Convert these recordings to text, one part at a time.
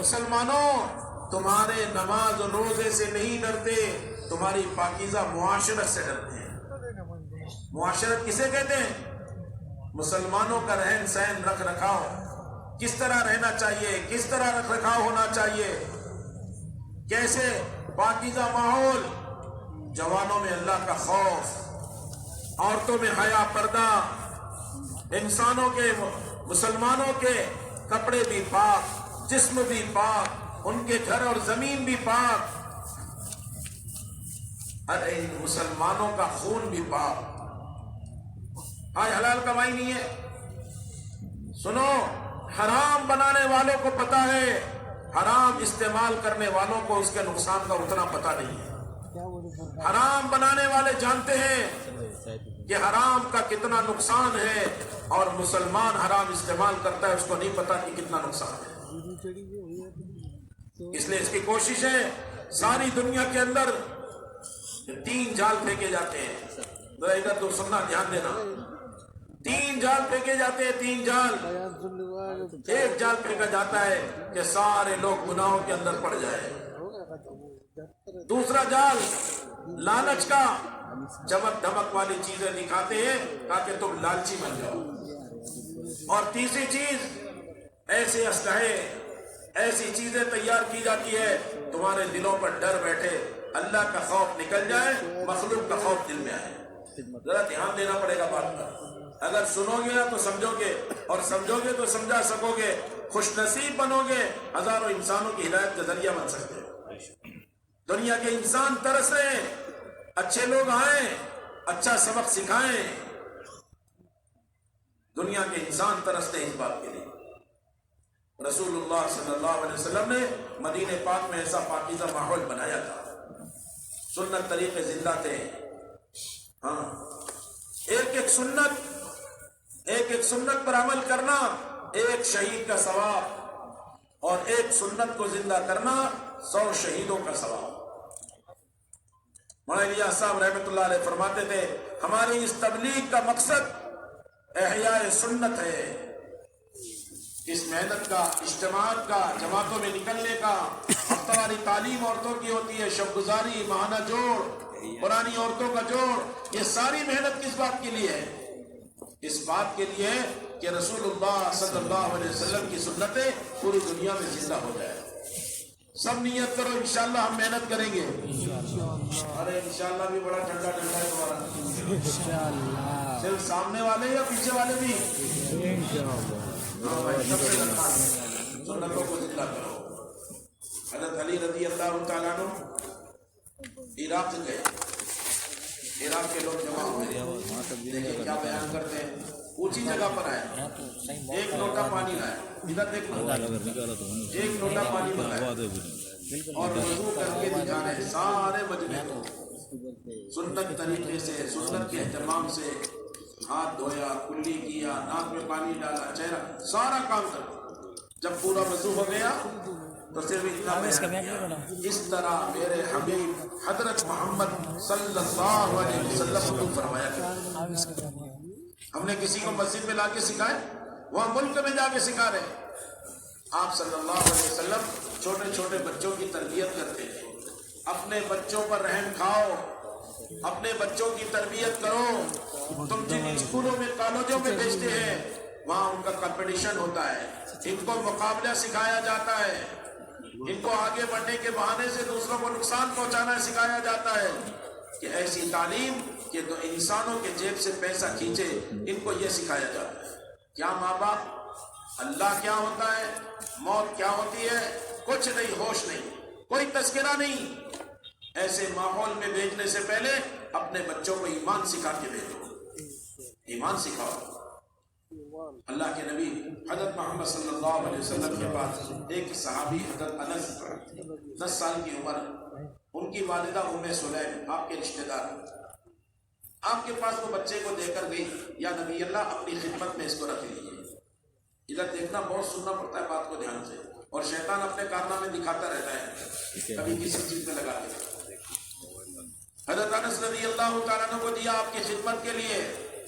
مسلمانوں تمہارے نماز و روزے سے نہیں ڈرتے، تمہاری پاکیزہ معاشرت سے ڈرتے ہیں۔ معاشرت کسے کہتے ہیں؟ مسلمانوں کا رہن سہن رکھ رکھاؤ، کس طرح رہنا چاہیے، کس طرح رکھ رکھاؤ ہونا چاہیے، کیسے پاکیزہ ماحول، جوانوں میں اللہ کا خوف، عورتوں میں حیا پردہ، انسانوں کے مسلمانوں کے کپڑے بھی پاک، جسم بھی پاک، ان کے گھر اور زمین بھی پاک، ارے مسلمانوں کا خون بھی پاک۔ آج حلال کمائی نہیں ہے، سنو، حرام بنانے والوں کو پتا ہے، حرام استعمال کرنے والوں کو اس کے نقصان کا اتنا پتا نہیں ہے۔ حرام بنانے والے جانتے ہیں کہ حرام کا کتنا نقصان ہے، اور مسلمان حرام استعمال کرتا ہے، اس کو نہیں پتا کہ کتنا نقصان ہے۔ اس لیے اس کی کوشش ہے ساری دنیا کے اندر 3 جال پھینکے جاتے ہیں، ذرا ادھر تو سننا، دھیان دینا، 3 جال پھینکے جاتے ہیں، 3 جال۔ ایک جال پھینکا جاتا ہے کہ سارے لوگ گناہوں کے اندر پڑ جائیں، دوسرا جال لالچ کا، چمک دھمک والی چیزیں دکھاتے ہیں تاکہ تم لالچی بن جاؤ، اور تیسری چیز ایسے اسلحے، ایسی چیزیں تیار کی جاتی ہے تمہارے دلوں پر ڈر بیٹھے، اللہ کا خوف نکل جائے، مخلوق کا خوف دل میں آئے۔ ذرا دھیان دینا پڑے گا بات پر، اگر سنو گے تو سمجھو گے، اور سمجھو گے تو سمجھا سکو گے، خوش نصیب بنو گے، ہزاروں انسانوں کی ہدایت کا ذریعہ بن سکتے ہو۔ دنیا کے انسان ترس رہے ہیں، اچھے لوگ آئیں، اچھا سبق سکھائیں، دنیا کے انسان ترستے ہیں اس بات کے لیے۔ رسول اللہ صلی اللہ علیہ وسلم نے مدینہ پاک میں ایسا پاکیزہ ماحول بنایا تھا، سنت طریقے زندہ تھے۔ ہاں، ایک سنت پر عمل کرنا، ایک شہید کا ثواب، اور ایک سنت کو زندہ کرنا 100 شہیدوں کا ثواب۔ مولانا الیاس صاحب رحمۃ اللہ علیہ فرماتے تھے، ہماری اس تبلیغ کا مقصد احیاء سنت ہے، اس محنت کا، اجتماعات کا، جماعتوں میں نکلنے کا، ہفتہ واری تعلیم عورتوں کی ہوتی ہے، شب گزاری، ماہانہ جوڑ، پرانی عورتوں کا جوڑ، یہ ساری محنت کس بات کے لیے ہے؟ اس بات کے لیے کہ رسول اللہ صلی اللہ علیہ وسلم کی سنتیں پوری دنیا میں زندہ ہو جائے۔ سب نیت کرو، انشاءاللہ ہم محنت کریں گے۔ ارے انشاءاللہ بھی بڑا ٹھنڈا ٹھنڈا ہے تمہارا، صرف سامنے والے یا پیچھے والے بھی؟ ہاں بھائی، سب سے لگا سنتوں کو زندہ کرو۔ حضرت علی رضی اللہ تعالیٰ عنہ عراق گئے، عراق کے لوگ جمع ہوئے، دیکھیں کیا بیان کرتے ہیں، اونچی جگہ پر آئے، ایک لوٹا پانی لائے، ادھر دیکھو، ایک لوٹا پانی منگایا اور وضو کر کے دکھا رہے سارے مجمع کو، سنت طریقے سے، سنت کے اہتمام سے، ہاتھ دھویا، کلی کیا، ناک میں پانی ڈالا، چہرہ، سارا کام کرو۔ جب پورا وضو ہو گیا تو صرف اتنا بیان کیا، اس طرح میرے حبیب حضرت محمد صلی اللہ علیہ وسلم کو فرمایا کرتے۔ ہم نے کسی کو مسجد میں لا کے سکھائے، وہاں ملک میں جا کے سکھا رہے ہیں۔ آپ صلی اللہ علیہ وسلم چھوٹے چھوٹے بچوں کی تربیت کرتے ہیں، اپنے بچوں پر رحم کھاؤ، اپنے بچوں کی تربیت کرو۔ تم جن اسکولوں میں، کالجوں میں بھیجتے ہیں، وہاں ان کا کمپٹیشن ہوتا ہے، ان کو مقابلہ سکھایا جاتا ہے، ان کو آگے بڑھنے کے بہانے سے دوسروں کو نقصان پہنچانا سکھایا جاتا ہے، کہ ایسی تعلیم کہ تو انسانوں کے جیب سے پیسہ کھینچے، ان کو یہ سکھایا جاتا ہے۔ کیا ماں باپ، اللہ کیا ہوتا ہے، موت کیا ہوتی ہے، کچھ نہیں، ہوش نہیں، کوئی تذکرہ نہیں۔ ایسے ماحول میں بھیجنے سے پہلے اپنے بچوں کو ایمان سکھا کے بھیجو، ایمان سکھاؤ۔ اللہ کے نبی حضرت محمد صلی اللہ علیہ وسلم کے پاس ایک صحابی حضرت انس، 10 سال کی عمر، ان کی والدہ ام سلیم، آپ کے رشتہ دار، آپ کے پاس وہ بچے کو دے کر گئی، یا نبی اللہ اپنی خدمت میں اس کو رکھ لیجیے۔ ادھر دیکھنا، بہت سننا پڑتا ہے بات کو دھیان سے، اور شیطان اپنے کارنامے دکھاتا رہتا ہے، کبھی کسی چیز میں لگا کے۔ حضرت انس رضی اللہ تعالیٰ عنہ کو دیا آپ کی خدمت کے لیے،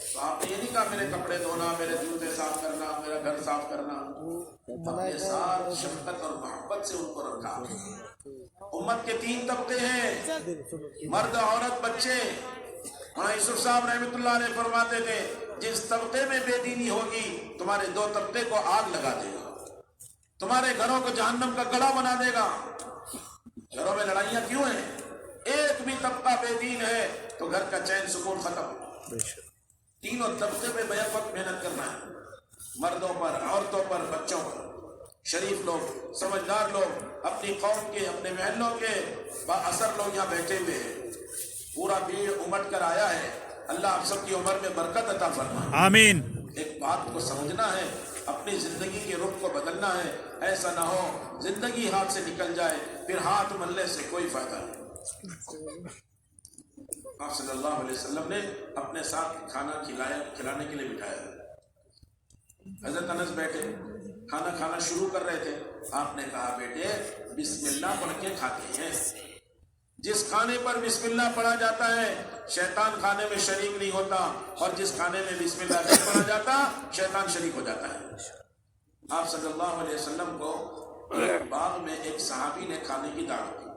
تو آپ نے یہ نہیں کہا میرے کپڑے دھونا، میرے جوتے صاف کرنا، میرا گھر صاف کرنا، اپنے ساتھ شفقت اور محبت سے ان کو رکھا۔ امت کے 3 طبقے ہیں، مرد، عورت، بچے۔ مولانا یوسف صاحب رحمۃ اللہ علیہ فرماتے تھے جس طبقے میں بے دینی ہوگی تمہارے 2 طبقے کو آگ لگا دے گا، تمہارے گھروں کو جہنم کا گڑھا بنا دے گا۔ گھروں میں لڑائیاں کیوں ہیں؟ ایک بھی طبقہ بے دین ہے تو گھر کا چین سکون ختم۔ تینوں طبقے میں بیک وقت محنت کرنا ہے، مردوں پر، عورتوں پر، بچوں پر۔ شریف لوگ، سمجھدار لوگ، اپنی قوم کے، اپنے محلوں کے با اثر لوگ یہاں بیٹھے ہوئے ہیں، پورا بھیڑ امٹ کر آیا ہے۔ اللہ آپ سب کی عمر میں برکت عطا فرمائے، آمین۔ ایک بات کو سمجھنا ہے، اپنی زندگی کے رخ کو بدلنا ہے۔ ایسا نہ ہو زندگی ہاتھ سے نکل جائے پھر ہاتھ ملنے سے کوئی فائدہ نہیں۔ آپ صلی اللہ علیہ وسلم نے اپنے ساتھ کھانا کھلانے کے لیے بٹھایا۔ حضرت انس بیٹھے کھانا کھانا شروع کر رہے تھے، آپ نے کہا بیٹے بسم اللہ پڑھ کے کھاتے ہیں۔ جس کھانے پر بسم اللہ پڑھا جاتا ہے شیطان کھانے میں شریک نہیں ہوتا، اور جس کھانے میں بسم اللہ نہیں پڑھا جاتا شیطان شریک ہو جاتا ہے۔ آپ صلی اللہ علیہ وسلم کو باغ میں ایک صحابی نے کھانے کی دعوت دی۔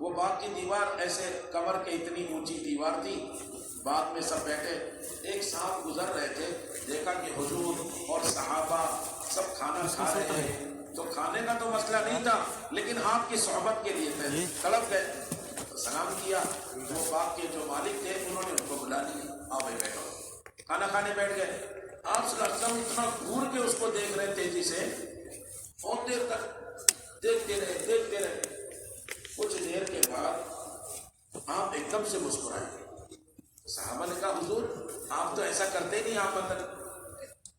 وہ باغ کی دیوار ایسے کمر کے اتنی اونچی دیوار تھی، باغ میں سب بیٹھے، ایک صاحب گزر رہے تھے، دیکھا کہ حضور اور صحابہ سب کھانا کھا رہے ہیں، تو کھانے کا تو مسئلہ نہیں تھا لیکن آپ کی صحبت کے لیے تھے، تڑپ گئے، سلام کیا۔ وہ باغ کے جو مالک تھے انہوں نے ان کو بلا لیا، آؤ بھائی بیٹھو، کھانا کھانے بیٹھ گئے۔ آپ صلی اللہ علیہ وسلم اتنا گھور کے اس کو دیکھ رہے تیزی سے، بہت دیر تک دیکھتے رہے۔ کچھ دیر کے بعد آپ ایک دم سے مسکرائے۔ صحابہ نے کہا حضور آپ تو ایسا کرتے نہیں، آپ مطلب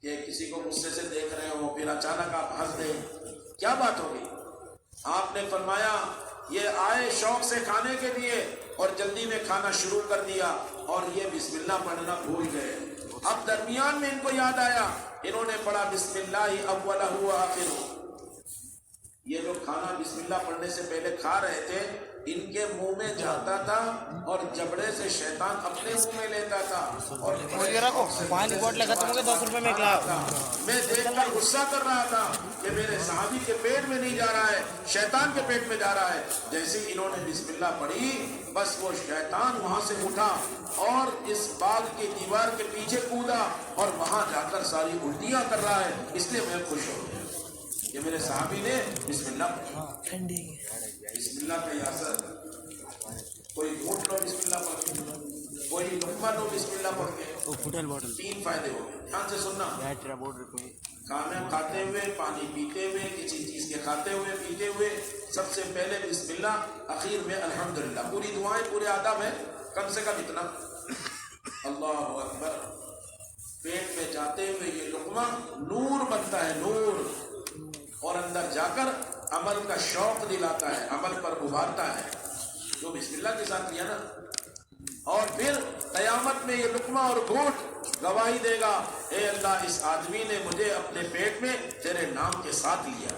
کہ کسی کو غصے سے دیکھ رہے ہو پھر اچانک آپ ہنس دیں، کیا بات ہو گئی؟ آپ نے فرمایا یہ آئے شوق سے کھانے کے لیے اور جلدی میں کھانا شروع کر دیا اور یہ بسم اللہ پڑھنا بھول گئے۔ اب درمیان میں ان کو یاد آیا، انہوں نے پڑھا بسم اللہ اولہ و آخرہ۔ یہ جو کھانا بسم اللہ پڑھنے سے پہلے کھا رہے تھے ان کے منہ میں جاتا تھا اور جبڑے سے شیطان اپنے منہ میں لیتا تھا، اور پانی بوتل ختم ہو گئے 10 روپے میں ایک لاکھ۔ میں دیکھ کر غصہ کر رہا تھا کہ میرے صحابی کے پیٹ میں نہیں جا رہا ہے، شیطان کے پیٹ میں جا رہا ہے۔ جیسے ہی انہوں نے بسم اللہ پڑھی بس وہ شیطان وہاں سے اٹھا اور اس باغ کی دیوار کے پیچھے کودا اور وہاں جا کر ساری الٹیاں کر رہا ہے۔ اس لیے میں خوش ہو گیا کہ میرے صحابی نے بسم اللہ پڑھی۔ بسم اللہ کا یہ اثر، کوئی گھونٹ لو بسم اللہ پڑھ کے، کوئی لقمہ لو بسم اللہ پڑھ کے، 3 فائدے ہو گئے۔ دھیان سے سننا، کھانا کھاتے ہوئے، پانی پیتے ہوئے، کسی چیز کے کھاتے ہوئے پیتے ہوئے سب سے پہلے بسم اللہ، اخیر میں الحمدللہ۔ پوری دعائیں پورے آداب ہیں، کم سے کم اتنا، اللہ اکبر۔ پیٹ میں جاتے ہوئے یہ لقمہ نور بنتا ہے، نور، اور اندر جا کر عمل کا شوق دلاتا ہے، عمل پر ابھارتا ہے جو بسم اللہ کے ساتھ کیا نا۔ اور پھر قیامت میں یہ لقمہ اور گھونٹ گواہی دے گا، اے اللہ اس آدمی نے مجھے اپنے پیٹ میں تیرے نام کے ساتھ لیا۔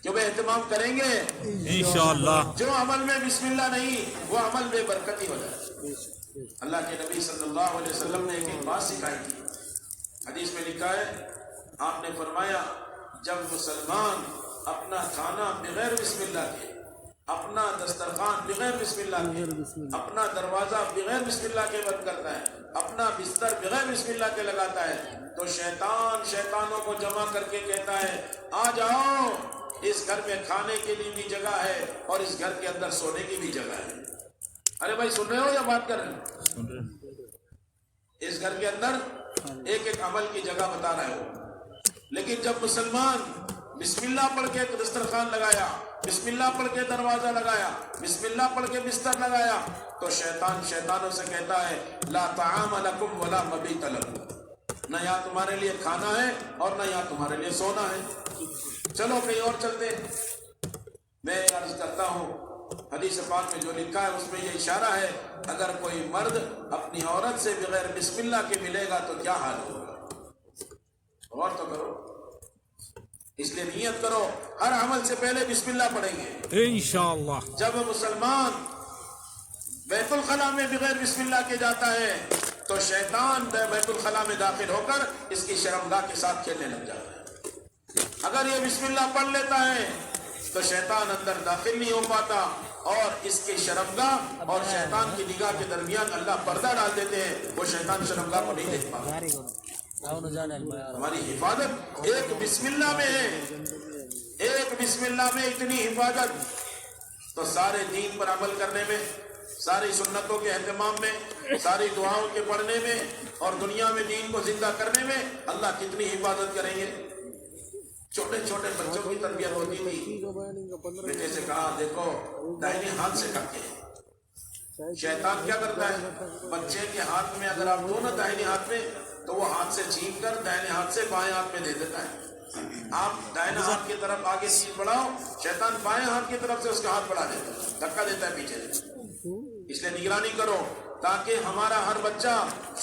جو اہتمام کریں گے انشاءاللہ، جو عمل میں بسم اللہ نہیں وہ عمل بے برکتی ہو جائے۔ اللہ کے نبی صلی اللہ علیہ وسلم نے ایک بات سکھائی تھی، حدیث میں لکھا ہے، آپ نے فرمایا جب مسلمان اپنا کھانا بغیر بسم اللہ کے، اپنا دسترخوان بغیر بسم اللہ کے، اپنا دروازہ بغیر بسم اللہ کے بند کرتا ہے، اپنا بستر بغیر بسم اللہ کے لگاتا ہے، تو شیطان شیطانوں کو جمع کر کے کہتا ہے آ جاؤ، اس گھر میں کھانے کے لیے بھی جگہ ہے اور اس گھر کے اندر سونے کی بھی جگہ ہے۔ ارے بھائی سن رہے ہو یا بات کر رہے ہیں؟ اس گھر کے اندر ایک ایک عمل کی جگہ بتا رہے ہو، لیکن جب مسلمان بسم اللہ پڑھ کے دسترخوان لگایا، بسم اللہ پڑھ کے دروازہ لگایا، بسم اللہ پڑھ کے بستر لگایا، تو شیطان شیطانوں سے کہتا ہے لا طعام لکم ولا مبیت لکم، نہ یہاں تمہارے لیے کھانا ہے اور نہ یہاں تمہارے لیے سونا ہے، چلو کہیں اور چلتے۔ میں عرض کرتا ہوں حدیث پاک میں جو لکھا ہے اس میں یہ اشارہ ہے، اگر کوئی مرد اپنی عورت سے بغیر بسم اللہ کے ملے گا تو کیا حال ہوگا؟ غور تو کرو، اس لیے نیت کرو ہر عمل سے پہلے بسم اللہ پڑھیں گے انشاءاللہ۔ جب مسلمان بیت الخلاء میں بغیر بسم اللہ کے جاتا ہے تو شیطان بیت الخلا میں داخل ہو کر اس کی شرمگاہ کے ساتھ کھیلنے لگ جاتا ہے۔ اگر یہ بسم اللہ پڑھ لیتا ہے تو شیطان اندر داخل نہیں ہو پاتا، اور اس کی شرمگاہ اور شیطان کی نگاہ کے درمیان اللہ پردہ ڈال دیتے ہیں، وہ شیطان شرمگاہ کو نہیں دیکھ پاتا۔ ہماری حفاظت ایک بسم اللہ میں ہے، ایک بسم اللہ میں اتنی حفاظت، تو سارے دین پر عمل کرنے میں، ساری سنتوں کے اہتمام میں، ساری دعاؤں کے پڑھنے میں، اور دنیا میں دین کو زندہ کرنے میں اللہ کتنی حفاظت کریں گے۔ چھوٹے چھوٹے بچوں کی تربیت ہوتی تھی، بیٹے سے کہا دیکھو دائنے ہاتھ سے کھاتے ہیں۔ شیطان کیا کرتا ہے، بچے کے ہاتھ میں اگر آپ دو نا دائنے ہاتھ میں، تو وہ ہاتھ سے چھین کر دائنے ہاتھ سے بائیں ہاتھ میں دے دیتا ہے۔ آپ دائنا ہاتھ کی طرف آگے چیز بڑھاؤ، شیطان بائیں ہاتھ کی طرف سے اس کا ہاتھ بڑھا دیتا ہے، دھکا دیتا ہے پیچھے سے۔ اس لیے نگرانی کرو تاکہ ہمارا ہر بچہ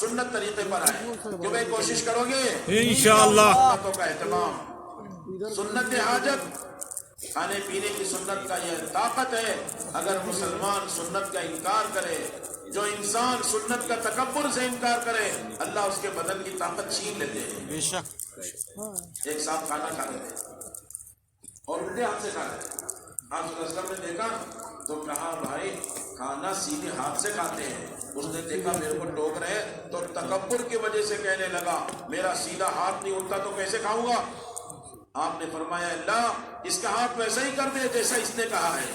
سنت طریقے پر آئے۔ جو بھائی کوشش کرو گے انشاءاللہ۔ سنتوں کا اہتمام، سنت حاجت، کھانے پینے کی سنت کا یہ طاقت ہے۔ اگر مسلمان سنت کا انکار کرے، جو انسان سنت کا تکبر سے انکار کرے، اللہ اس کے بدن کی طاقت چھین لیتے ہیں۔ بے شک ایک ساتھ کھانا کھا رہے تھے اور الٹے ہاتھ سے کھا رہے تھے۔ آپ صلی اللہ علیہ وسلم نے دیکھا تو کہا بھائی کھانا سیدھے ہاتھ سے کھاتے ہیں۔ اس نے دیکھا میرے کو ٹوک رہے تو تکبر کی وجہ سے کہنے لگا میرا سیدھا ہاتھ نہیں اٹھتا تو کیسے کھاؤں گا؟ آپ نے فرمایا اللہ اس کا ہاتھ ویسا ہی کر دے جیسا اس نے کہا ہے۔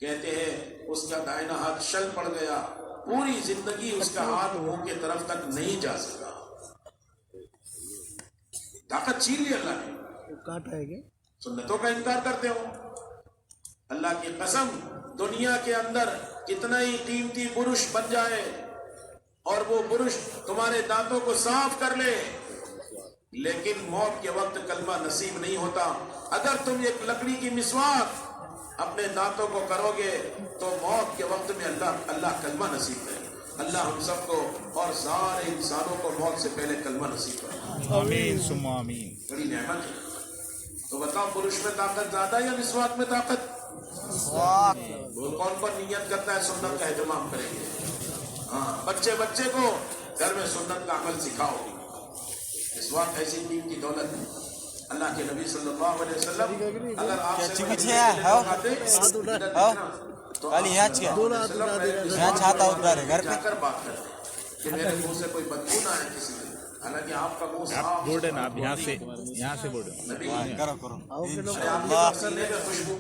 کہتے ہیں اس کا دائنا ہاتھ شل پڑ گیا، پوری زندگی اس کا ہاتھ منہ کی طرف تک نہیں جا سکا، طاقت چھین لی اللہ نے۔ کاٹا ہے کیا؟ سنتوں کا انکار کرتے ہو، اللہ کی قسم دنیا کے اندر کتنا ہی قیمتی برش بن جائے اور وہ برش تمہارے دانتوں کو صاف کر لے، لیکن موت کے وقت کلمہ نصیب نہیں ہوتا۔ اگر تم ایک لکڑی کی مسواک اپنے دانتوں کو کرو گے تو موت کے وقت میں اللہ کلمہ نصیب کرے۔ اللہ ہم سب کو اور سارے انسانوں کو موت سے پہلے کلمہ نصیب کرے، آمین ثم آمین۔ بڑی نعمت ہے۔ تو بتاؤ برش میں طاقت زیادہ یا مسواک میں طاقت؟ کون کون نیت کرتا ہے سنت کا اہتمام کریں گے؟ ہاں، بچے کو گھر میں سنت کا عمل سکھاؤ۔ مسواک ایسی قیمتی دولت ہے۔ اللہ کے نبی صلی اللہ علیہ وسلم اگر آپ سے تو جا کر بات کرتے کہ میرے منہ سے کوئی بدبو نہ آئے کسی میں، حالانکہ آپ کا منہ صاف بورڈ ہے نا، آپ یہاں سے بورڈ نبی کرو آپ کے پسینے میں خوشبو۔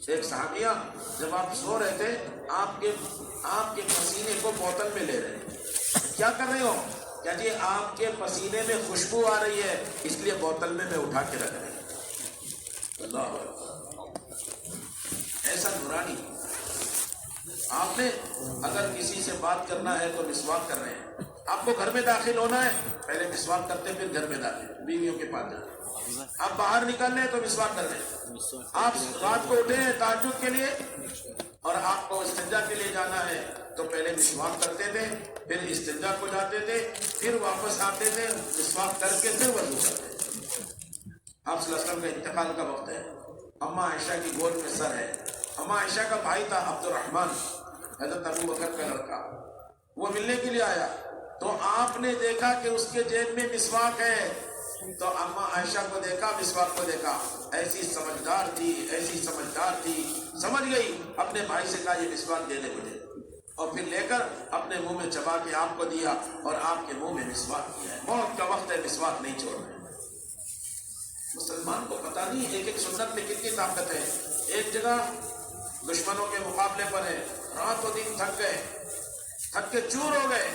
ایک صحابیہ جب آپ سو رہے تھے آپ کے پسینے کو بوتل میں لے رہے، کیا کر رہے ہو؟ کیا جی آپ کے پسینے میں خوشبو آ رہی ہے اس لیے بوتل میں اٹھا کے رکھ رہے ہیں۔ اللہ ایسا نورانی۔ آپ نے اگر کسی سے بات کرنا ہے تو مسواک کر رہے ہیں، آپ کو گھر میں داخل ہونا ہے پہلے مسواک کرتے پھر گھر میں داخل، بیویوں کے پاس جانا۔ آپ باہر نکل رہے ہیں تو مسواک کر رہے ہیں۔ آپ رات کو اٹھے ہیں تہجد کے لیے اور آپ کو استنجا کے لیے جانا ہے تو پہلے مسواک کرتے تھے، پھر استنجا کو جاتے تھے، پھر واپس آتے تھے مسواک کر کے پھر وضو کرتے تھے۔ آپ صلی اللہ علیہ وسلم کا انتقال کا وقت ہے، اماں عائشہ کی گود میں سر ہے۔ اماں عائشہ کا بھائی تھا عبد الرحمن، حضرت ابو بکر کا لڑکا، وہ ملنے کے لیے آیا تو آپ نے دیکھا کہ اس کے جیب میں مسواک ہے، تو اماں عائشہ کو دیکھا، مسواک کو دیکھا، ایسی سمجھدار تھی، سمجھ گئی، اپنے بھائی سے کہا یہ مسواک دے دے مجھے، اور پھر لے کر اپنے منہ میں چبا کے آپ کو دیا اور آپ کے منہ میں مسواک کیا ہے۔ موت کا وقت ہے، مسواک نہیں چھوڑ رہے۔ مسلمان کو پتہ نہیں ایک ایک سنت میں کتنی طاقت ہے۔ ایک جگہ دشمنوں کے مقابلے پر ہے، رات و دن تھک گئے، تھک کے چور ہو گئے۔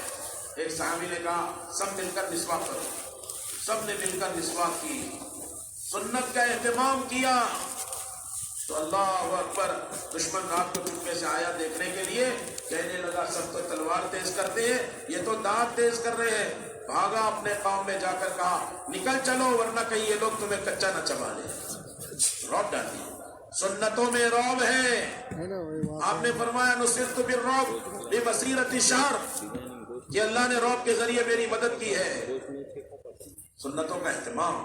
ایک صحابی نے کہا سب مل کر مسواک کرو، سب نے مل کر مسواک کی، سنت کا اہتمام کیا تو اللہ اکبر، دشمن رات کو چپکے سے آیا دیکھنے کے لیے، کہنے لگا سب تو تلوار تیز کرتے ہیں، یہ تو دانت تیز کر رہے ہیں۔ بھاگا اپنے قوم میں جا کر کہا نکل چلو ورنہ کہیں یہ لوگ تمہیں کچا نہ چبا لیں۔ رعب ڈالی، سنتوں میں رعب ہے۔ آپ نے فرمایا نصرت بالرعب ببصیرۃ الشہر، کہ اللہ نے رعب کے ذریعے میری مدد کی ہے۔ سنتوں کا اہتمام،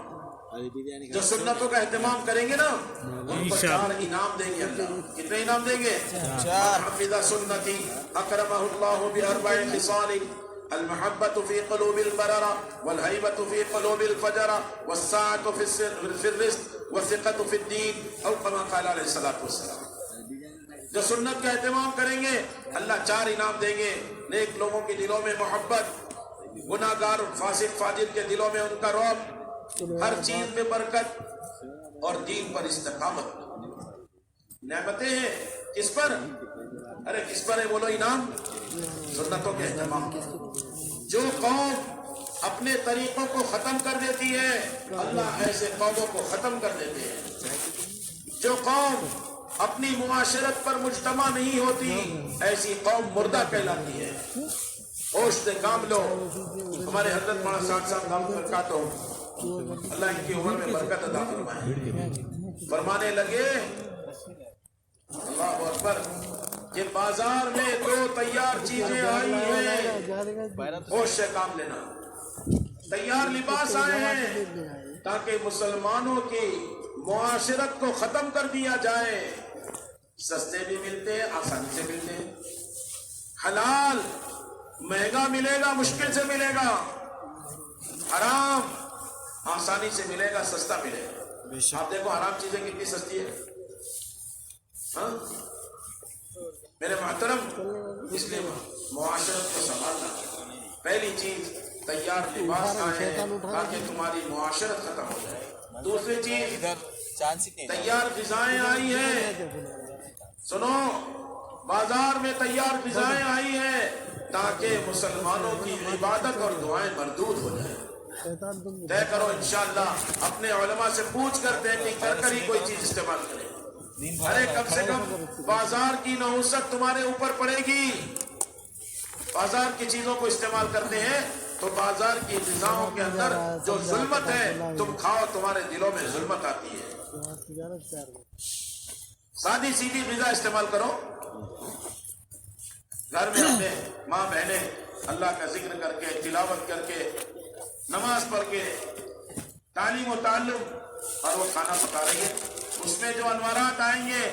جو سنتوں کا اہتمام کریں گے نا ان کو 4 انعام دیں گے اللہ. کتنے انعام دیں گے؟ 4. حفظ سنتی اکرمہ اللہ باربع خصال المحبة في قلوب البررة والهيبة في قلوب الفجرة والساعة في الرزق والثقة في الدين او كما قال عليه الصلاة والسلام. جو سنت کا اہتمام کریں گے اللہ 4 انعام دیں گے. نیک لوگوں کے دلوں میں محبت، گناہگار فاسق فاجر کے دلوں میں ان کا رعب، ہر چیز میں برکت اور دین پر استقامت. نعمتیں ہیں کس پر؟ ارے کس پر ہے بولو؟ انعام سنتوں کے اہتمام. جو قوم اپنے طریقوں کو ختم کر دیتی ہے اللہ ایسے قوموں کو ختم کر دیتے ہیں. جو قوم اپنی معاشرت پر مجتمع نہیں ہوتی ایسی قوم مردہ کہلاتی ہے. ہوش سے کام لو. ہمارے حضرت مولانا صاحب نام پر کاٹو، اللہ ان کی عمر میں برکت عطا فرمائے. فرمانے لگے اللہ اکبر کہ بازار میں 2 تیار چیزیں آئی ہیں، ہوش سے کام لینا. تیار لباس آئے ہیں تاکہ مسلمانوں کی معاشرت کو ختم کر دیا جائے. سستے بھی ملتے ہیں، آسانی سے ملتے ہیں. حلال مہنگا ملے گا، مشکل سے ملے گا. حرام آسانی سے ملے گا، سستا ملے گا. آپ دیکھو حرام چیزیں کتنی سستی ہے. ہاں میرے محترم، اس لیے معاشرت کو سنبھالنا. پہلی چیز تیار لباس آئے ہیں تاکہ تمہاری معاشرت ختم ہو جائے. دوسری چیز تیار غذائیں آئی ہیں. سنو، بازار میں تیار غذائیں آئی ہیں تاکہ مسلمانوں کی عبادت اور دعائیں مردود ہو جائیں. طے کرو انشاءاللہ، اپنے علماء سے پوچھ کر تحقیق کر کر ہی کوئی چیز استعمال کریں. ارے کم سے کم بازار کی نحوست تمہارے اوپر پڑے گی. بازار کی چیزوں کو استعمال کرتے ہیں تو بازار کی غذاؤں کے اندر جو ظلمت ہے تم کھاؤ، تمہارے دلوں میں ظلمت آتی ہے. سادی سیدھی غذا استعمال کرو. گھر میں اپنے ماں بہنیں اللہ کا ذکر کر کے، تلاوت کر کے، نماز پڑھ کے، تعلیم و تعلم، اور وہ کھانا پکا رہی ہے. اس میں جو انوارات آئیں گے،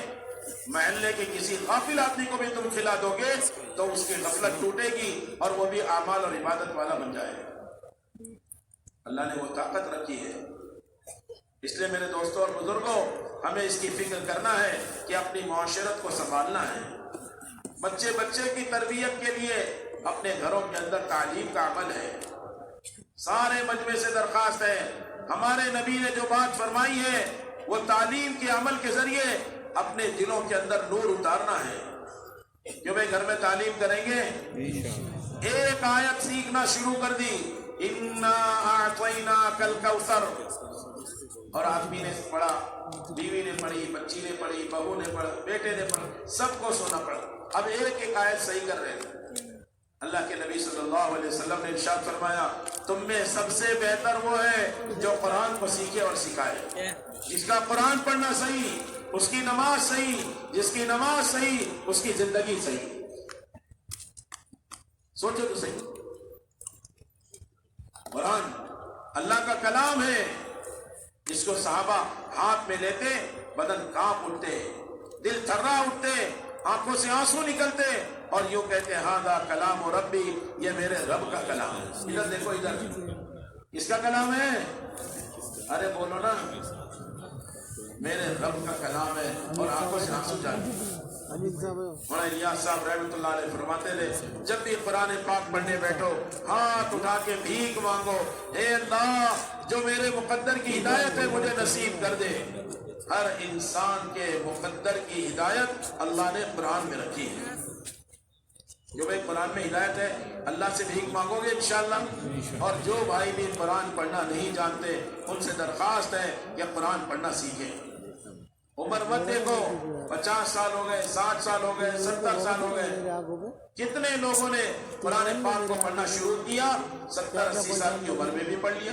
محلے کے کسی غافل آدمی کو بھی تم کھلا دو گے تو اس کی غفلت ٹوٹے گی اور وہ بھی اعمال اور عبادت والا بن جائے گا. اللہ نے وہ طاقت رکھی ہے. اس لیے میرے دوستوں اور بزرگوں، ہمیں اس کی فکر کرنا ہے کہ اپنی معاشرت کو سنبھالنا ہے. بچے کی تربیت کے لیے اپنے گھروں کے اندر تعلیم کا عمل ہے. سارے مجمع سے درخواست ہے، ہمارے نبی نے جو بات فرمائی ہے وہ تعلیم کے عمل کے ذریعے اپنے دلوں کے اندر نور اتارنا ہے. جو بھائی گھر میں تعلیم کریں گے، ایک آیت سیکھنا شروع کر دی، اِنَّا أَعْطَيْنَاكَ الْكَوْثَرَ، اور آدمی نے پڑھا، بیوی نے پڑھی، بچی نے پڑھی، بہو نے پڑھا، بیٹے نے پڑھا، سب کو سونا پڑا. اب ایک آیت صحیح کر رہے ہیں. اللہ کے نبی صلی اللہ علیہ وسلم نے ارشاد فرمایا، تم میں سب سے بہتر وہ ہے جو قرآن کو سیکھے اور سکھائے. جس کا قرآن پڑھنا صحیح، اس کی نماز صحیح، جس کی نماز صحیح، اس کی زندگی صحیح. سوچو تو صحیح. قرآن اللہ کا کلام ہے جس کو صحابہ ہاتھ میں لیتے بدن کانپ اٹھتے، دل تھرا اٹھتے، آنکھوں سے آنسو نکلتے اور یوں کہتے ہاذا کلام ربی، یہ میرے رب کا کلام ہے. ادھر دیکھو، ادھر کس کا کلام ہے؟ ارے بولو نا، میرے رب کا کلام ہے. اور آنکھوں سے آنسو جاتے. مولانا الیاس صاحب رحمۃ اللہ علیہ فرماتے تھے، جب بھی قرآن پاک پڑھنے بیٹھو ہاتھ اٹھا کے بھیک مانگو، اے اللہ جو میرے مقدر کی ہدایت ہے مجھے نصیب کر دے. ہر انسان کے مقدر کی ہدایت اللہ نے قرآن میں رکھی ہے. جو بھائی قرآن میں ہدایت ہے اللہ سے بھیک مانگو گے انشاءاللہ. اور جو بھائی بھی قرآن پڑھنا نہیں جانتے ان سے درخواست ہے کہ قرآن پڑھنا سیکھیں. عمر مت دیکھو، 50 سال ہو گئے، 60 سال ہو گئے، 70 سال ہو گئے. کتنے لوگوں نے قرآن پاک کو پڑھنا شروع کیا 70-80 سال کی عمر میں بھی پڑھ لیا.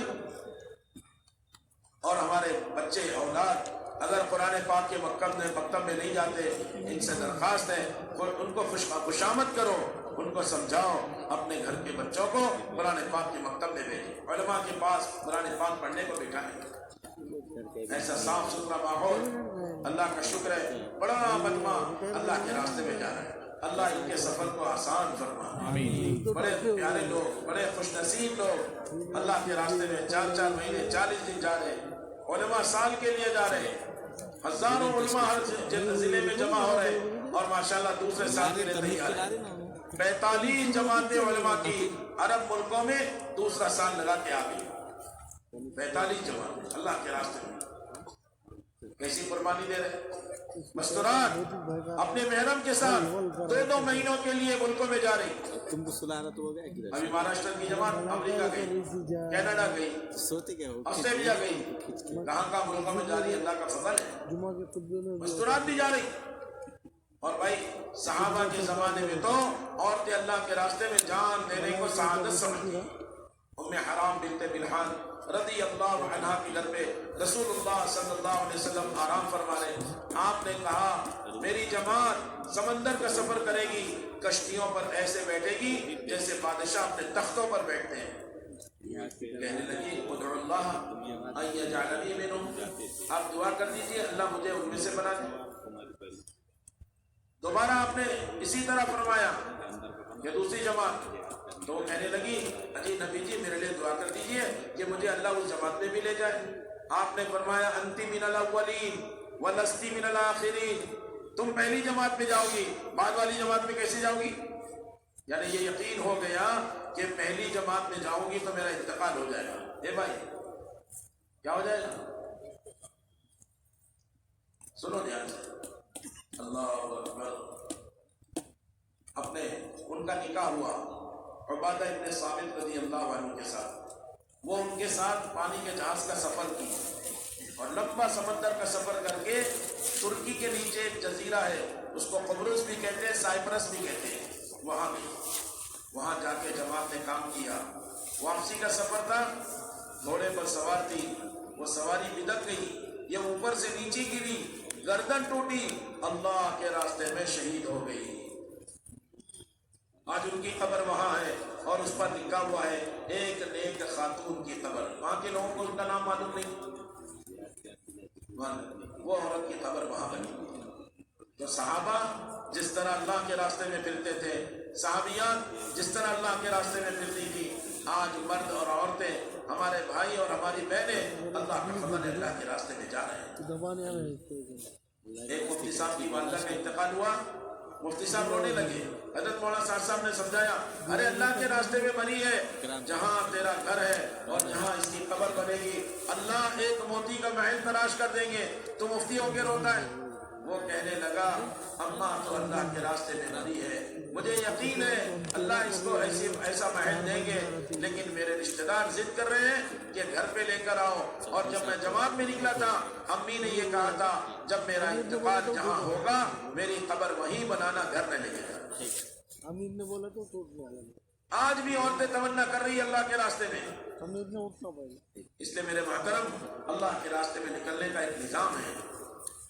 اور ہمارے بچے اولاد اگر قرآن پاک کے مکتب میں نہیں جاتے، ان سے درخواست ہے ان کو خوشامد کرو، ان کو سمجھاؤ، اپنے گھر کے بچوں کو قرآن پاک کے مکتب میں بھیجو، علماء کے پاس قرآن پاک پڑھنے کو بٹھائیں. ایسا صاف ستھرا ماحول، اللہ کا شکر ہے، بڑا مجمع اللہ کے راستے میں جا رہا ہے، اللہ ان کے سفر کو آسان فرما، بڑے پیارے لوگ، بڑے خوش نصیب لوگ اللہ کے راستے میں 4 مہینے 40 دن جا رہے ہیں، علماء سال کے لیے جا رہے ہیں، ہزاروں علماء ہر ضلع میں جمع ہو رہے ہیں، اور ماشاءاللہ دوسرے سال کے لیے تیار ہیں۔ 45 جماعتیں علماء کی عرب ملکوں میں دوسرا سال لگا کے آ گئی، 45 جماعت اللہ کے راستے میں، کیسی قربانی دے رہے؟ مستورات اپنے محرم کے ساتھ 2 مہینوں کے لیے ملکوں میں جا رہی، ابھی مہاراشٹر کی جماعت امریکہ گئی، کینیڈا گئی، آسٹریلیا گئی، کہاں ملکوں میں جا رہی، اللہ کا فضل ہے، مستورات بھی جا رہی۔ اور بھائی صحابہ کے زمانے میں تو عورتیں اللہ کے راستے میں جان دینے کو سعادت سمجھتی، ام حرام بنت ملحان رضی اللہ عنہ کے گھر پہ رسول اللہ صلی اللہ علیہ وسلم آرام فرما رہے، آپ نے کہا میری جماعت سمندر کا سفر کرے گی، کشتیوں پر ایسے بیٹھے گی جیسے بادشاہ اپنے تختوں پر بیٹھتے ہیں، کہنے لگی ادعو اللہ ان یجعلنی منہم، آپ دعا کر دیجئے اللہ مجھے ان میں سے بنا دے۔ دوبارہ آپ نے اسی طرح فرمایا کہ دوسری جماعت تو کہنے لگی اجی نبی جی میرے لیے دعا کر دیجئے کہ مجھے اللہ اس جماعت میں بھی لے جائے، آپ نے فرمایا انتی من الاولین ولستی من الاخرین، تم پہلی جماعت میں جاؤ گی، بعد والی جماعت میں کیسے جاؤ گی؟ یعنی یہ یقین ہو گیا کہ پہلی جماعت میں جاؤں گی تو میرا انتقال ہو جائے گا۔ اے بھائی کیا ہو جائے گا؟ سنو دھیان سے، اللہ اکبر، اپنے ان کا نکاح ہوا عبادہ ابن صامت رضی اللہ عنہ کے ساتھ، وہ ان کے ساتھ پانی کے جہاز کا سفر کی اور لمبا سمندر کا سفر کر کے ترکی کے نیچے ایک جزیرہ ہے، اس کو قبرص بھی کہتے ہیں، سائپرس بھی کہتے ہیں، وہاں گئی، وہاں جا کے جماعت نے کام کیا، واپسی کا سفر تھا، گھوڑے پر سوار تھی، وہ سواری بدک گئی، یہ اوپر سے نیچے گری، گردن ٹوٹی، اللہ کے راستے میں شہید ہو گئی۔ آج ان کی قبر وہاں ہے اور اس پر لکھا ہوا ہے ایک نیک خاتون کی قبر، وہاں کے لوگوں کو ان کا نام معلوم نہیں، وہ عورت کی قبر وہاں بنی۔ تو صحابہ جس طرح اللہ کے راستے میں پھرتے تھے، صحابیات جس طرح اللہ کے راستے میں پھرتی تھی، آج مرد اور عورتیں، ہمارے بھائی اور ہماری بہنیں اللہ کے فضل اللہ کے راستے میں جا رہے ہیں۔ ایک مفتی صاحب کی والدہ کا انتقال ہوا، مفتی صاحب رونے لگے، حضرت مولانا صاحب نے سمجھایا ارے اللہ کے راستے میں بنی ہے، جہاں تیرا گھر ہے اور جہاں اس کی قبر بنے گی اللہ ایک موتی کا محل تلاش کر دیں گے، تو مفتی ہو کے روتا ہے۔ وہ کہنے لگا اماں تو اللہ کے راستے میں بنی ہے، مجھے یقین ہے اللہ اس کو ایسا محل دیں گے، لیکن میرے رشتہ دار ضد کر رہے ہیں کہ گھر پہ لے کر آؤ، اور جب میں جماعت میں نکلا تھا امی نے یہ کہا تھا جب میرا انتقال جہاں ہوگا میری قبر وہیں بنانا، گھر میں لے کے جانا۔ امیر نے بولا تو آج بھی عورتیں تمنا کر رہی اللہ کے راستے میں، امیر نے اٹھنا پڑے، اس لیے میرے محترم اللہ کے راستے میں نکلنے کا ایک نظام ہے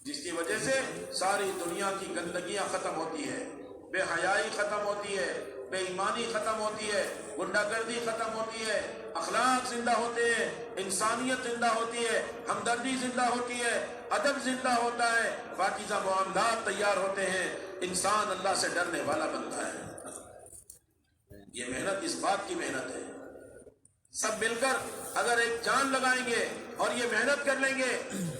جس کی وجہ سے ساری دنیا کی گندگیاں ختم ہوتی ہے، بے حیائی ختم ہوتی ہے، بے ایمانی ختم ہوتی ہے، غنڈہ گردی ختم ہوتی ہے، اخلاق زندہ ہوتے ہیں، انسانیت زندہ ہوتی ہے، ہمدردی زندہ ہوتی ہے، ادب زندہ ہوتا ہے، پاکیزہ معاملات تیار ہوتے ہیں، انسان اللہ سے ڈرنے والا بنتا ہے۔ یہ محنت اس بات کی محنت ہے، سب مل کر اگر ایک جان لگائیں گے اور یہ محنت کر لیں گے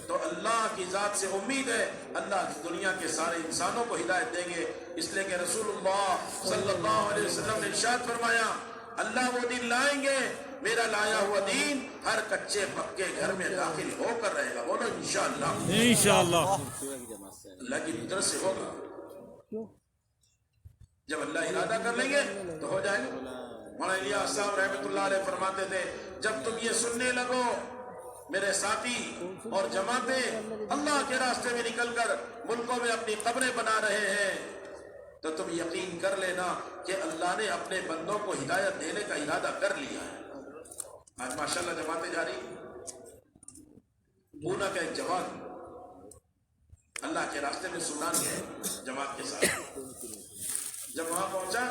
تو اللہ کی ذات سے امید ہے اللہ دنیا کے سارے انسانوں کو ہدایت دیں گے، اس لیے کہ رسول اللہ صلی اللہ علیہ وسلم نے ارشاد فرمایا اللہ وہ دن لائیں گے میرا لایا ہوا دین ہر کچے پکے گھر میں داخل ہو کر رہے گا، بولو انشاءاللہ، انشاءاللہ اللہ کی قدرت سے ہوگا، جب اللہ ارادہ کر لیں گے تو ہو جائے گا۔ مولانا الیاس صاحب رحمۃ اللہ علیہ فرماتے تھے جب تم یہ سننے لگو میرے ساتھی اور جماعتیں اللہ کے راستے میں نکل کر ملکوں میں اپنی قبریں بنا رہے ہیں تو تم یقین کر لینا کہ اللہ نے اپنے بندوں کو ہدایت دینے کا ارادہ کر لیا ہے۔ آج ماشاءاللہ جماعتیں جاری، پونا کا ایک جوان اللہ کے راستے میں سودان گئے جماعت کے ساتھ، جب وہاں پہنچا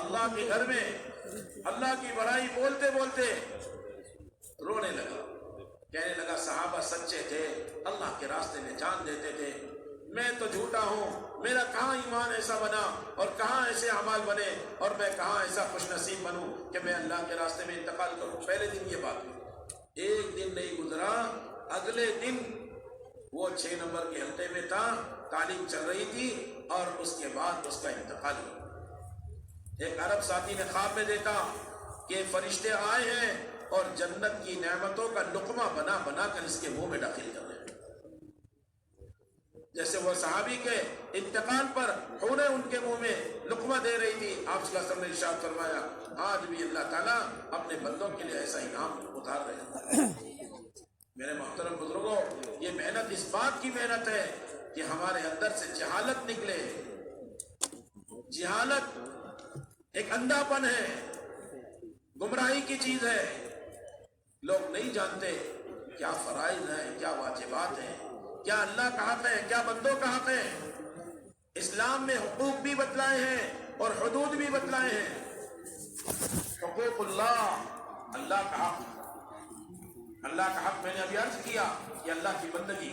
اللہ کے گھر میں اللہ کی بڑائی بولتے بولتے رونے لگا. کہنے لگا صحابہ سچے تھے, اللہ کے راستے میں جان دیتے تھے, میں تو جھوٹا ہوں. میرا کہاں ایمان ایسا بنا اور کہاں ایسے اعمال بنے اور میں کہاں ایسا خوش نصیب بنوں کہ میں اللہ کے راستے میں انتقال کروں. پہلے دن یہ بات ہوئی, ایک دن نہیں گزرا, اگلے دن وہ 6 نمبر کے حلقے میں تھا, تعلیم چل رہی تھی اور اس کے بعد اس کا انتقال ہوا. ایک عرب ساتھی نے خواب میں دیکھا کہ فرشتے آئے ہیں اور جنت کی نعمتوں کا لقمہ بنا بنا کر اس کے منہ میں داخل کر رہے ہیں. جیسے وہ صحابی کے انتقال پر حوریں ان کے منہ میں لقمہ دے رہی تھی, آپ صلی اللہ علیہ وسلم نے ارشاد فرمایا آج بھی اللہ تعالیٰ اپنے بندوں کے لیے ایسا انعام اتار رہے ہیں. میرے محترم بزرگوں, یہ محنت اس بات کی محنت ہے کہ ہمارے اندر سے جہالت نکلے. جہالت ایک اندھا پن ہے, گمراہی کی چیز ہے. لوگ نہیں جانتے کیا فرائض ہیں, کیا واجبات ہیں, کیا اللہ کا حق ہے, کیا بندوں کا حق ہے. اسلام میں حقوق بھی بتلائے ہیں اور حدود بھی بتلائے ہیں. حقوق اللہ, اللہ کا حق. اللہ کا حق میں نے ابھی عرض کیا کہ اللہ کی بندگی.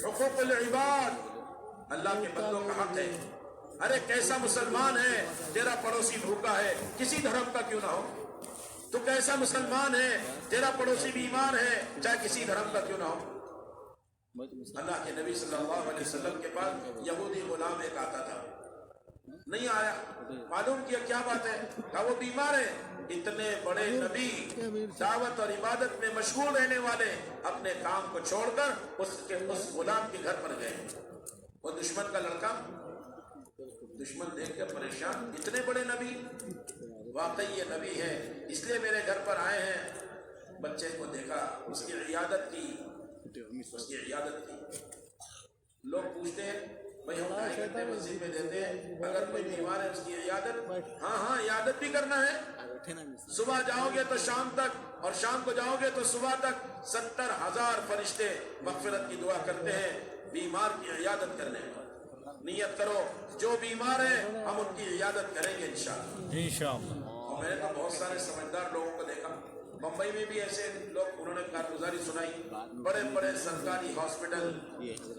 حقوق العباد, اللہ کے بندوں کا حق ہے. ارے کیسا مسلمان ہے تیرا پڑوسی بھوکا ہے, کسی دھرم کا کیوں نہ ہو. تو کیسا مسلمان ہے تیرا پڑوسی بیمار ہے, چاہے کسی دھرم کا کیوں نہ ہو. اللہ کے نبی صلی اللہ علیہ وسلم کے پاس یہودی غلام ایک آتا تھا, نہیں آیا, معلوم کیا کیا بات ہے, کہا وہ بیمار ہے. اتنے بڑے نبی دعوت اور عبادت میں مشغول رہنے والے اپنے کام کو چھوڑ کر اس غلام کے گھر پر گئے. وہ دشمن کا لڑکا, دشمن دیکھ کر پریشان, اتنے بڑے نبی, واقعی یہ نبی ہے اس لیے میرے گھر پر آئے ہیں. بچے کو دیکھا, اس کی عیادت کی, اس کی عیادت کی. لوگ پوچھتے ہیں بھائی ہم کیا کرتے ہیں, مسجد میں دیتے ہیں, اگر کوئی بیمار ہے اس کی عیادت, ہاں عیادت بھی کرنا ہے. صبح جاؤ گے تو شام تک اور شام کو جاؤ گے تو صبح تک 70,000 فرشتے مغفرت کی دعا کرتے ہیں بیمار کی عیادت کرنے میں. نیت کرو جو بیمار ہیں ہم ان کی عیادت کریں گے انشاءاللہ. انشاءاللہ. اور میں نے تو بہت سارے سمجھدار لوگوں کو دیکھا, بمبئی میں بھی ایسے لوگ, انہوں نے کارگزاری سنائی. بڑے بڑے سرکاری ہاسپٹل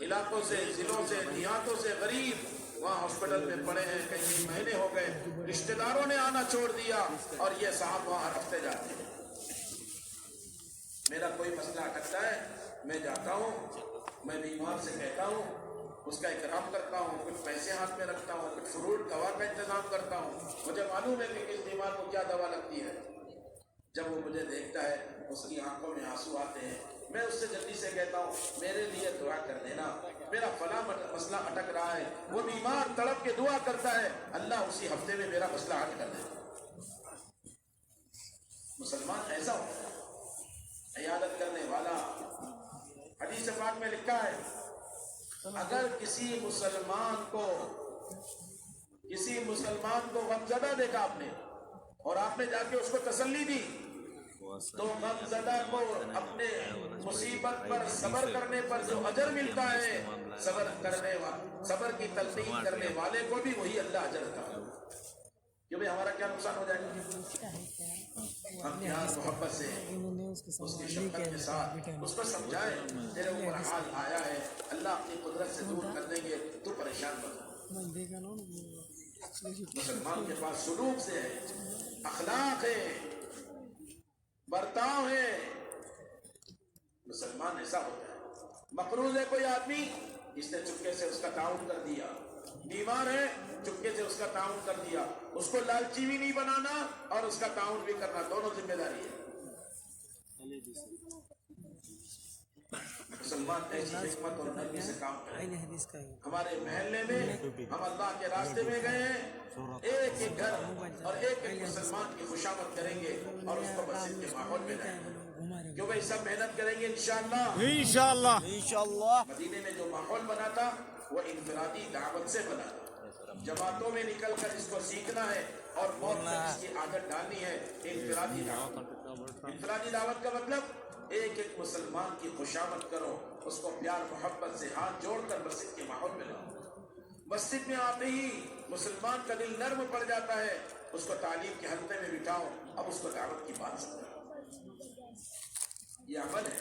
علاقوں سے, ضلعوں سے, دیہاتوں سے غریب وہاں ہاسپٹل میں پڑے ہیں, کئی مہینے ہو گئے, رشتہ داروں نے آنا چھوڑ دیا اور یہ صاحب وہاں ہر ہفتے جاتے ہیں. میرا کوئی مسئلہ اٹکتا ہے, میں جاتا ہوں, میں بیمار سے کہتا ہوں, اس کا اکرام کرتا ہوں, کچھ پیسے ہاتھ میں رکھتا ہوں, کچھ فروٹ دوا کا انتظام کرتا ہوں. مجھے معلوم ہے کہ کس بیمار کو کیا دوا لگتی ہے. جب وہ مجھے دیکھتا ہے اس کی آنکھوں میں آنسو آتے ہیں, میں اس سے جلدی سے کہتا ہوں میرے لیے دعا کر دینا, میرا فلاں مسئلہ اٹک رہا ہے. وہ بیمار تڑپ کے دعا کرتا ہے, اللہ اسی ہفتے میں میرا مسئلہ حل کر دیتا. مسلمان ایسا ہوتا ہے, عیادت کرنے والا. حدیث پاک میں لکھا ہے اگر کسی مسلمان کو غمزدہ دیکھا آپ نے اور آپ نے جا کے اس کو تسلی دی, تو غمزدہ کو اپنے مصیبت پر صبر کرنے پر جو اجر ملتا ہے, صبر کی تلقین کرنے والے کو بھی وہی اللہ اجر عطا کرتا ہے. کہ بھئی ہمارا کیا نقصان ہو جائے گا. ہم پیار محبت سے اس کی شفقت کے ساتھ اس کو سمجھائیں تیرے اوپر حال آیا ہے, اللہ اپنی قدرت سے دور کر دیں گے, تو پریشان مت ہو. مسلمان کے پاس سلوک سے ہے, اخلاق ہے, برتاؤ ہے. مسلمان ایسا ہوتا ہے. مقروض ہے کوئی آدمی, اس نے چپکے سے اس کا تعاون کر دیا, بیمار ہے چپکے سے اس کا تعاون کر دیا. اس کو لالچی بھی نہیں بنانا اور اس کا تعاون بھی کرنا, دونوں ذمہ داری ہے. مسلمان ایسی حکمت اور نرمی سے کام کریں. ہمارے محلے میں ہم اللہ کے راستے میں گئے ہیں, ایک ایک گھر اور ایک ایک مسلمان کی خوشامد کریں گے اور اس کو مسجد کے ماحول میں لائیں گے. کیوں بھائی سب محنت کریں گے انشاءاللہ. انشاءاللہ. مدینے میں جو ماحول بنا تھا وہ انفرادی دعوت سے بنا تھا. جماعتوں میں نکل کر اس کو سیکھنا ہے اور بہت سے اس کی عادت ڈالنی ہے. انفرادی دعوت کا مطلب ایک ایک مسلمان کی خوشامد کرو, اس کو پیار محبت سے ہاتھ جوڑ کر مسجد کے ماحول میں لاؤ. مسجد میں آتے ہی مسلمان کا دل نرم پڑ جاتا ہے، اس کو تعلیم کے حلقے میں بٹھاؤ، اب اس کو دعوت کی بات سمجھاؤ. یہ عمل ہے.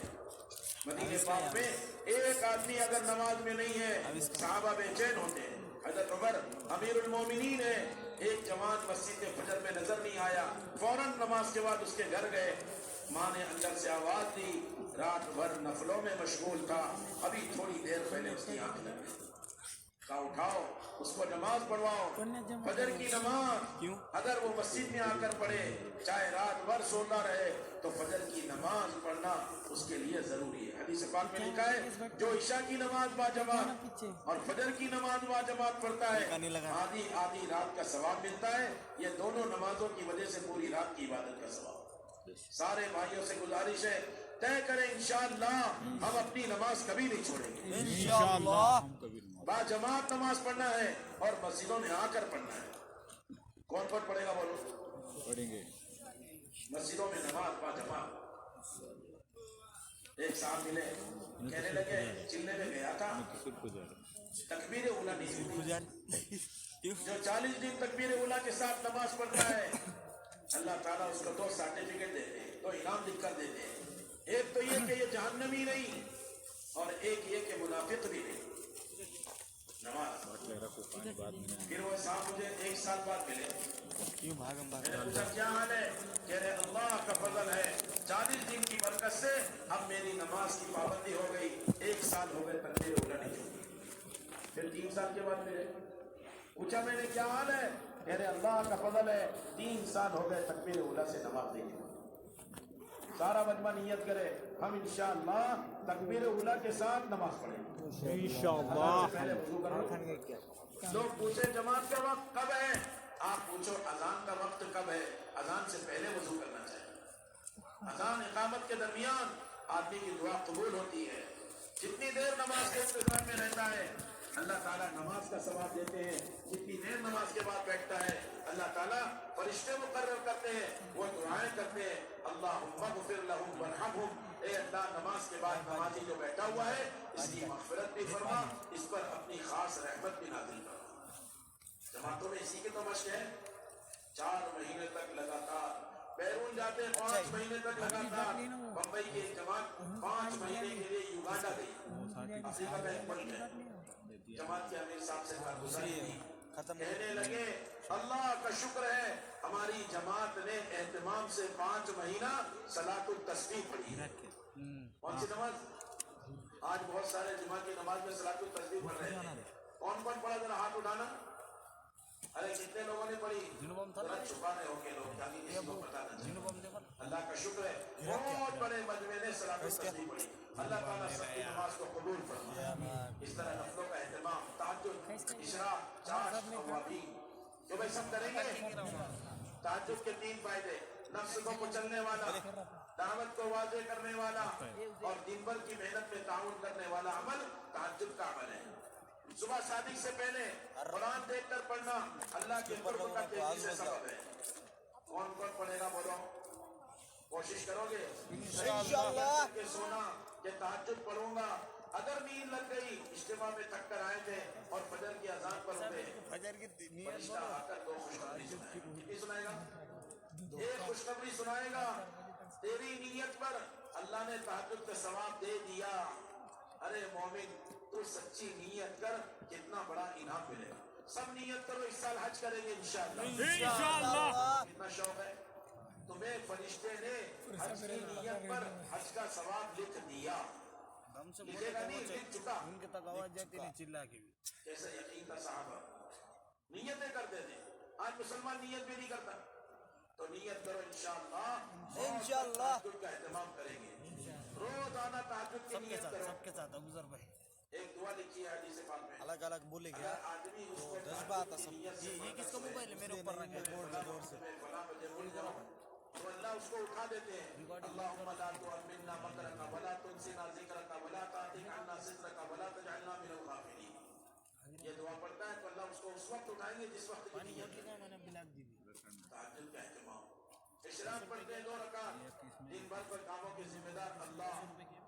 مدینے پاک میں ایک آدمی اگر نماز میں نہیں ہے صحابہ بے چین ہوتے ہیں. حضرت عمر امیر المومنین ہے، ایک جوان مسجد فجر میں نظر نہیں آیا، فوراً نماز کے بعد اس کے گھر گئے. ماں نے اندر سے آواز دی، رات بھر نفلوں میں مشغول تھا، ابھی تھوڑی دیر پہلے اس کی آنکھ لگ گئی. کہا اٹھاؤ اس کو نماز پڑھواؤ. فجر کی نماز اگر وہ مسجد میں آ کر پڑھے، چاہے رات بھر سوتا رہے، تو فجر کی نماز پڑھنا اس کے لیے ضروری ہے. حدیث پاک میں لکھا ہے جو عشاء کی نماز باجماعت اور فجر کی نماز باجماعت پڑھتا ہے آدھی آدھی رات کا ثواب ملتا ہے. یہ دونوں نمازوں کی وجہ سے پوری رات کی عبادت کا ثواب. سارے بھائیوں سے گزارش ہے، طے کریں انشاءاللہ ہم اپنی نماز کبھی نہیں چھوڑیں گے. انشاءاللہ باجماعت نماز پڑھنا ہے اور مسجدوں میں آ کر پڑھنا ہے. کون کون پڑھے گا بولو؟ پڑھیں گے. مسجدوں میں نماز باجماعت. ایک صاحب ملے، کہنے لگے چلنے میں گیا تھا، تکبیر اولیٰ نہیں ہوئی. جو 40 دن تکبیر اولیٰ کے ساتھ نماز پڑھتا ہے اللہ تعالیٰ اس کو 2 سرٹیفکیٹ دیتے ہیں، 2 انعام لکھ کر دیتے ہیں. ایک تو یہ کہ یہ جہنمی نہیں، اور ایک یہ کہ منافق بھی نہیں. نماز. پھر وہ صاحب مجھے 1 سال بعد ملے. میں نے پوچھا کیا حال ہے؟ کہہ رہے اللہ کا فضل ہے، 40 دن کی برکت سے اب میری نماز کی پابندی ہو گئی، 1 سال ہو گئے تکبیر اولیٰ نہیں چھوڑی. پھر 3 سال کے بعد ملے، پوچھا میں نے کیا حال ہے؟ کہہ رہے اللہ کا فضل ہے، 3 سال ہو گئے تکبیر اولیٰ سے نماز نہیں چھوڑی. سارا مجمع نیت کرے ہم انشاءاللہ تکبیر اولیٰ کے ساتھ نماز پڑھیں گے انشاءاللہ. پہلے وضو کرو. لوگ پوچھے جماعت کا وقت کب ہے؟ آپ پوچھو اذان کا وقت کب ہے؟ اذان سے پہلے وضو کرنا چاہیے. اذان اقامت کے درمیان آدمی کی دعا قبول ہوتی ہے. جتنی دیر نماز کے انتظار میں رہتا ہے اللہ تعالیٰ نماز کا ثواب دیتے ہیں. جتنی دیر نماز کے بعد بیٹھتا ہے اللہ تعالیٰ فرشتے مقرر کرتے ہیں، وہ دعائیں کرتے ہیں اللہم اغفر لہم وارحمہم. اے اللہ نماز کے بعد نمازی جو بیٹھا ہوا ہے اس کی مغفرت بھی فرما، اس پر اپنی خاص رحمت بھی نازل فرما. جماعتوں میں اسی کی تو مشق ہے. 4 مہینے تک لگاتار بیرون جاتے ہیں، 5 مہینے تک لگاتار. بمبئی کی ایک جماعت 5 مہینے کے لیے یوگانڈا گئی، افریقہ کا ایک ملک ہے. جماعت کے امیر صاحب سے کارگزاری کی، کہنے لگے اللہ کا شکر ہے ہماری جماعت نے اہتمام سے 5 مہینہ صلاۃ التسبیح پڑھی ہے. کون سی نماز؟ آج بہت سارے جماعت کی نماز میں صلاۃ التسبیح پڑھ رہے ہیں. کون کون پڑھا ذرا ہاتھ اٹھانا. ارے کتنے لوگوں نے پڑھی؟ ذرا چھپا رہے ہو کے لوگ تاکہ کسی کو پتہ نہ چلے. اللہ کا شکر ہے بہت بڑے مجمع نے صلاۃ التسبیح پڑھی. اللہ تعالیٰ سب کی نماز کو قبول فرمائے. اس طرح نفلوں کا اہتمام، تہجد، اشراق، چاشت، اوابین جو بھائی سب کریں گے. تہجد کے 3 فائدے: نفس کو کچلنے والا، دعوت کو واضح کرنے والا اور دن بھر کی محنت میں تعاون کرنے والا عمل تہجد کا عمل ہے. صبح صادق سے پہلے قرآن دیکھ کر پڑھنا اللہ کے قرب کا تیزی سے سبب ہے. کون کون پڑھے گا بولو؟ کوشش کرو گے انشاءاللہ کہ سونا کہ تہجد پڑھوں گا. اگر نیند لگ گئی، اجتماع میں تھک کر آئے تھے اور فجر کی اذان پر اٹھے، فرشتہ آ کر 2 خوشخبری سنائے گا. کتنی سنائے گا؟ 1 خوشخبری سنائے گا. تیری نیت پر اللہ نے تہجد کا ثواب دے دیا. ارے مومن تو سچی نیت کر، کتنا بڑا انعام ملے گا. سب نیت کرو اس سال حج کریں گے انشاءاللہ. کتنا شوق ہے تمہیں. فرشتے نے حج کی نیت پر حج کا ثواب لکھ دیا. لکھے گا نہیں، لکھ چکا. کیسے یقین تھا صحابہ، نیتیں کرتے تھے. آج مسلمان نیت بھی نہیں کرتا. تو نیت کرو انشاءاللہ تہجد کا اہتمام کریں گے. روزانہ تہجد کی نیت کرو. ایک دعا لکھی ہے حدیث پاک میں، الگ الگ بولے گا. اگر آدمی اس کو جذبہ آتا سب. یہ کس کا موبائل ہے؟ میرے اوپر رکھا ہے. فلاں بجے بول جاؤ تو اللہ اس کو اٹھا دیتے ہیں. اللہم لا تحملنا مکرک ولا تنسنا ذکرک ولا تعطیک عنا سترک ولا تجعلنا من الغافلین. یہ دعا پڑھتا ہے تو اللہ اس کو اس وقت اٹھائیں گے جس وقت کی نیت ہے. تہجد کا اہتمام. اشراق پڑھتے ہیں 2 رکعت. دن بھر پر کاموں کے ذمہ دار اللہ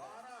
12